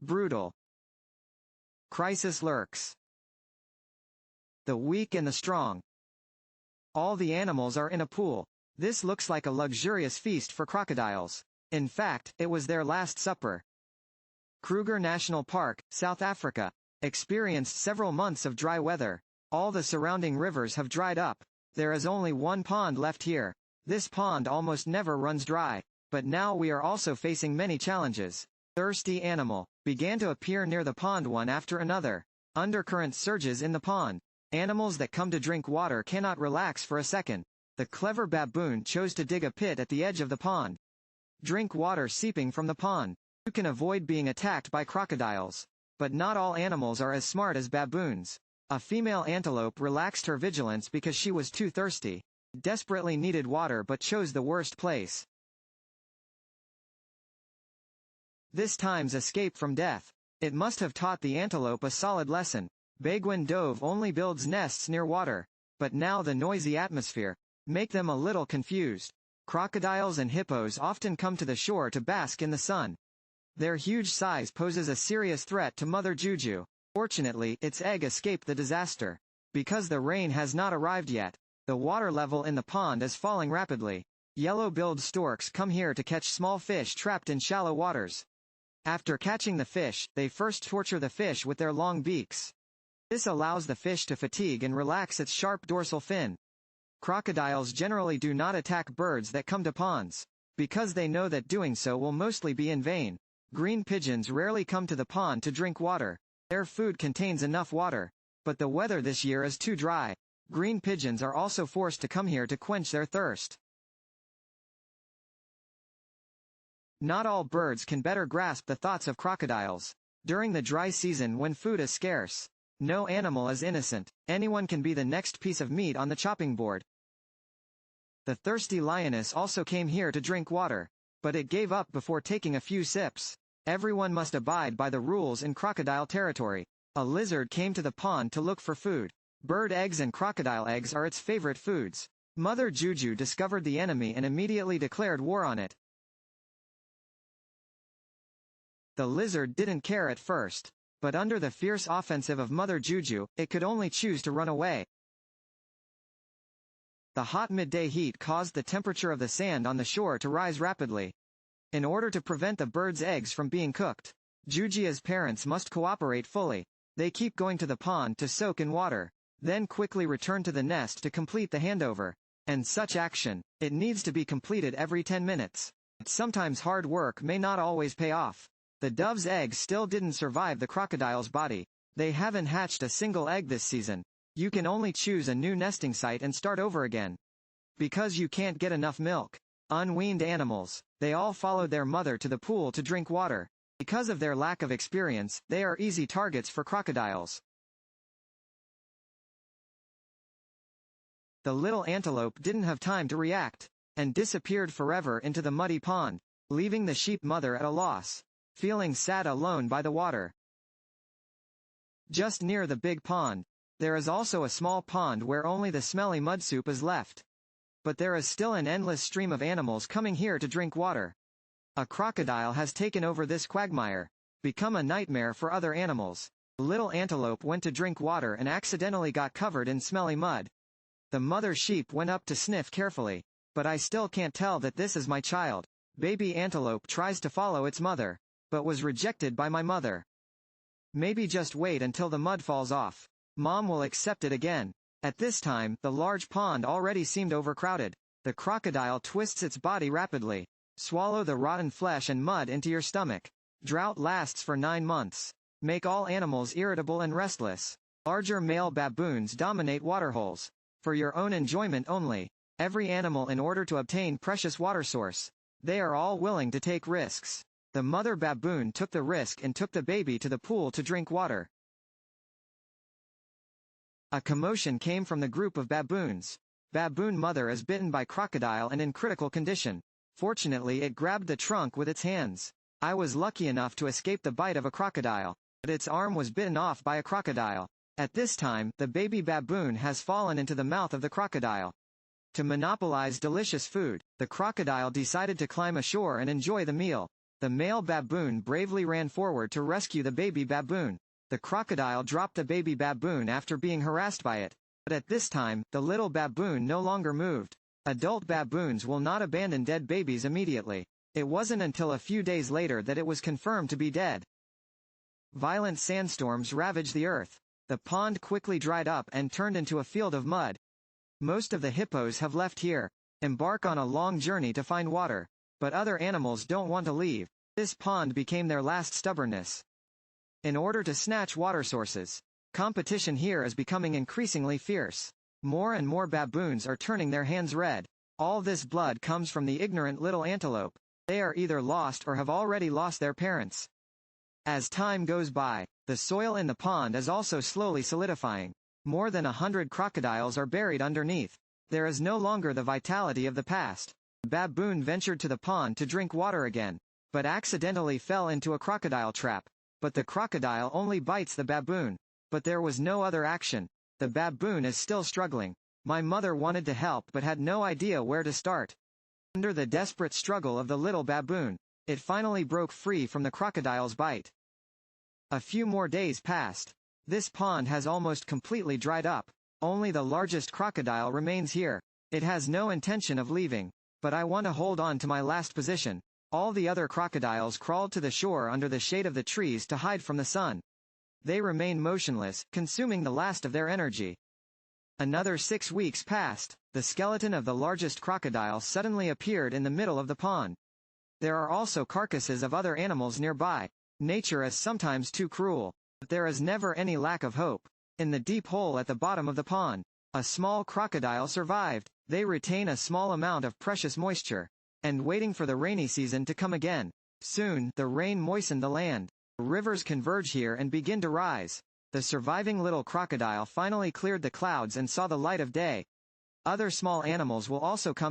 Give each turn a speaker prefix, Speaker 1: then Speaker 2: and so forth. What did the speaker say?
Speaker 1: Brutal. Crisis lurks. The weak and the strong. All the animals are in a pool. This looks like a luxurious feast for crocodiles. In fact, it was their last supper. Kruger National Park, South Africa, experienced several months of dry weather. All the surrounding rivers have dried up. There is only one pond left here. This pond almost never runs dry. But now we are also facing many challenges. Thirsty animal began to appear near the pond one after another. Undercurrent surges in the pond. Animals that come to drink water cannot relax for a second. The clever baboon chose to dig a pit at the edge of the pond. Drink water seeping from the pond. You can avoid being attacked by crocodiles. But not all animals are as smart as baboons. A female antelope relaxed her vigilance because she was too thirsty. Desperately needed water but chose the worst place. This time's escape from death. It must have taught the antelope a solid lesson. Baguine dove only builds nests near water. But now the noisy atmosphere make them a little confused. Crocodiles and hippos often come to the shore to bask in the sun. Their huge size poses a serious threat to Mother Juju. Fortunately, its egg escaped the disaster. Because the rain has not arrived yet, the water level in the pond is falling rapidly. Yellow-billed storks come here to catch small fish trapped in shallow waters. After catching the fish, they first torture the fish with their long beaks. This allows the fish to fatigue and relax its sharp dorsal fin. Crocodiles generally do not attack birds that come to ponds, because they know that doing so will mostly be in vain. Green pigeons rarely come to the pond to drink water. Their food contains enough water, but the weather this year is too dry. Green pigeons are also forced to come here to quench their thirst. Not all birds can better grasp the thoughts of crocodiles. During the dry season when food is scarce, no animal is innocent. Anyone can be the next piece of meat on the chopping board. The thirsty lioness also came here to drink water, but it gave up before taking a few sips. Everyone must abide by the rules in crocodile territory. A lizard came to the pond to look for food. Bird eggs and crocodile eggs are its favorite foods. Mother Juju discovered the enemy and immediately declared war on it. The lizard didn't care at first, but under the fierce offensive of Mother Juju, it could only choose to run away. The hot midday heat caused the temperature of the sand on the shore to rise rapidly. In order to prevent the bird's eggs from being cooked, Jujia's parents must cooperate fully. They keep going to the pond to soak in water, then quickly return to the nest to complete the handover. And such action, it needs to be completed every 10 minutes. Sometimes hard work may not always pay off. The dove's eggs still didn't survive the crocodile's body. They haven't hatched a single egg this season. You can only choose a new nesting site and start over again. Because you can't get enough milk. Unweaned animals, they all followed their mother to the pool to drink water. Because of their lack of experience, they are easy targets for crocodiles. The little antelope didn't have time to react, and disappeared forever into the muddy pond, leaving the sheep mother at a loss, feeling sad alone by the water. Just near the big pond, there is also a small pond where only the smelly mud soup is left. But there is still an endless stream of animals coming here to drink water. A crocodile has taken over this quagmire, become a nightmare for other animals. Little antelope went to drink water and accidentally got covered in smelly mud. The mother sheep went up to sniff carefully, but I still can't tell that this is my child. Baby antelope tries to follow its mother, but was rejected by my mother. Maybe just wait until the mud falls off. Mom will accept it again. At this time, the large pond already seemed overcrowded. The crocodile twists its body rapidly. Swallow the rotten flesh and mud into your stomach. Drought lasts for 9 months. Make all animals irritable and restless. Larger male baboons dominate waterholes. For your own enjoyment only. Every animal in order to obtain precious water source. They are all willing to take risks. The mother baboon took the risk and took the baby to the pool to drink water. A commotion came from the group of baboons. Baboon mother is bitten by crocodile and in critical condition. Fortunately, it grabbed the trunk with its hands. I was lucky enough to escape the bite of a crocodile, but its arm was bitten off by a crocodile. At this time, the baby baboon has fallen into the mouth of the crocodile. To monopolize delicious food, the crocodile decided to climb ashore and enjoy the meal. The male baboon bravely ran forward to rescue the baby baboon. The crocodile dropped the baby baboon after being harassed by it. But at this time, the little baboon no longer moved. Adult baboons will not abandon dead babies immediately. It wasn't until a few days later that it was confirmed to be dead. Violent sandstorms ravaged the earth. The pond quickly dried up and turned into a field of mud. Most of the hippos have left here, embark on a long journey to find water. But other animals don't want to leave. This pond became their last stubbornness. In order to snatch water sources, competition here is becoming increasingly fierce. More and more baboons are turning their hands red. All this blood comes from the ignorant little antelope. They are either lost or have already lost their parents. As time goes by, the soil in the pond is also slowly solidifying. More than 100 crocodiles are buried underneath. There is no longer the vitality of the past. The baboon ventured to the pond to drink water again, but accidentally fell into a crocodile trap. But the crocodile only bites the baboon. But there was no other action. The baboon is still struggling. My mother wanted to help but had no idea where to start. Under the desperate struggle of the little baboon, it finally broke free from the crocodile's bite. A few more days passed. This pond has almost completely dried up. Only the largest crocodile remains here. It has no intention of leaving. But I want to hold on to my last position. All the other crocodiles crawled to the shore under the shade of the trees to hide from the sun. They remain motionless, consuming the last of their energy. Another 6 weeks passed. The skeleton of the largest crocodile suddenly appeared in the middle of the pond. There are also carcasses of other animals nearby. Nature is sometimes too cruel. But there is never any lack of hope. In the deep hole at the bottom of the pond, a small crocodile survived. They retain a small amount of precious moisture. And waiting for the rainy season to come again. Soon, the rain moistened the land. Rivers converge here and begin to rise. The surviving little crocodile finally cleared the clouds and saw the light of day. Other small animals will also come